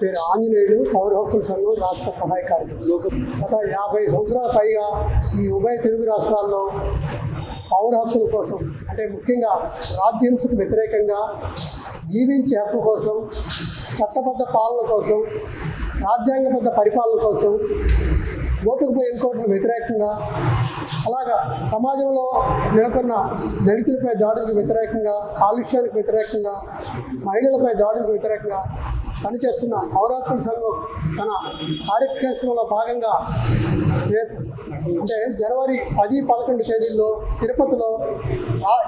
పేరు ఆంజనేయులు, పౌర హక్కుల సంఘం రాష్ట్ర సహాయ కార్యదర్శి. గత 50 సంవత్సరాల పైగా ఈ ఉభయ తెలుగు రాష్ట్రాల్లో పౌర హక్కుల కోసం, అంటే ముఖ్యంగా రాజ్యాంగకు వ్యతిరేకంగా జీవించే హక్కు కోసం, చట్టబద్ధ పాలన కోసం, రాజ్యాంగబద్ధ పరిపాలన కోసం, ఓటుకు ఎన్నికోవడానికి వ్యతిరేకంగా, అలాగా సమాజంలో నెలకొన్న దళితులపై దాడులకు వ్యతిరేకంగా, కాలుష్యానికి వ్యతిరేకంగా, మహిళలపై దాడులకు వ్యతిరేకంగా పనిచేస్తున్న పౌర హక్కుల సంఘం తన కార్యక్రమంలో భాగంగా రేపు అంటే జనవరి 10-11 తేదీల్లో తిరుపతిలో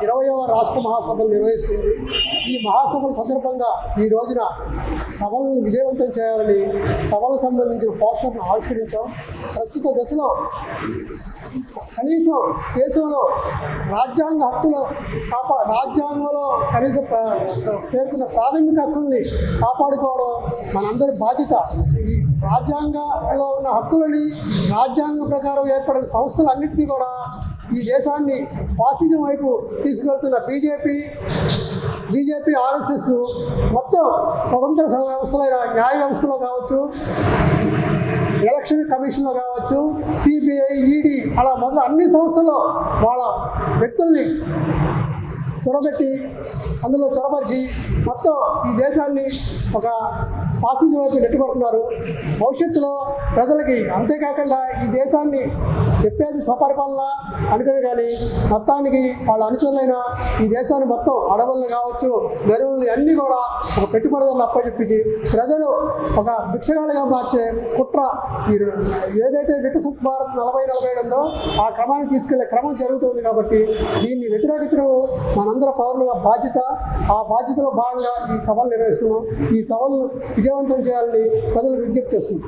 20వ రాష్ట్ర మహాసభలు నిర్వహిస్తుంది. ఈ మహాసభల సందర్భంగా ఈ రోజున సభలను విజయవంతం చేయాలని సభలకు సంబంధించిన పోస్టర్ను ఆవిష్కరించాం. ప్రస్తుత దశలో కనీసం దేశంలో రాజ్యాంగ హక్కులు రాజ్యాంగంలో కనీసం పేర్కొన్న ప్రాథమిక హక్కుల్ని కాపాడుకోవడం మనందరి బాధ్యత. ఈ రాజ్యాంగంలో ఉన్న హక్కులని, రాజ్యాంగం ప్రకారం ఏర్పడిన సంస్థలన్నింటినీ కూడా ఈ దేశాన్ని ఫాసిజం వైపు తీసుకెళ్తున్న బీజేపీ ఆర్ఎస్ఎస్ మొత్తం స్వతంత్ర వ్యవస్థలైన న్యాయ వ్యవస్థలో కావచ్చు, ఎలక్షన్ కమిషన్లో కావచ్చు, సిబిఐ, ఈడీ అలా మొదలు అన్ని సంస్థల్లో వాళ్ళ వ్యక్తుల్ని చొరబెట్టి అందులో చొరబరిచి మొత్తం ఈ దేశాన్ని ఒక ఫాసిజం వైపు నెట్టుకొడుతున్నారు. భవిష్యత్తులో ప్రజలకి, అంతేకాకుండా ఈ దేశాన్ని చెప్పేది స్వపరిపాలన అనుకుని కానీ మొత్తానికి వాళ్ళ అనుచరులైన ఈ దేశాన్ని మొత్తం అడవులను కావచ్చు, గరువుల్ని అన్నీ కూడా ఒక పెట్టుబడులను అప్పచెప్పి ప్రజలు ఒక భిక్షగాలుగా మార్చే కుట్ర ఏదైతే వికసిత్ భారత్ 40-47 ఉందో ఆ క్రమాన్ని తీసుకెళ్లే క్రమం జరుగుతుంది. కాబట్టి దీన్ని వ్యతిరేకించడం మనందరూ పౌరులుగా బాధ్యత. ఆ బాధ్యతలో భాగంగా ఈ సభలు నిర్వహిస్తున్నాం. ఈ సభలు విజయవంతం చేయాలని ప్రజలకు విజ్ఞప్తి చేస్తున్నాం.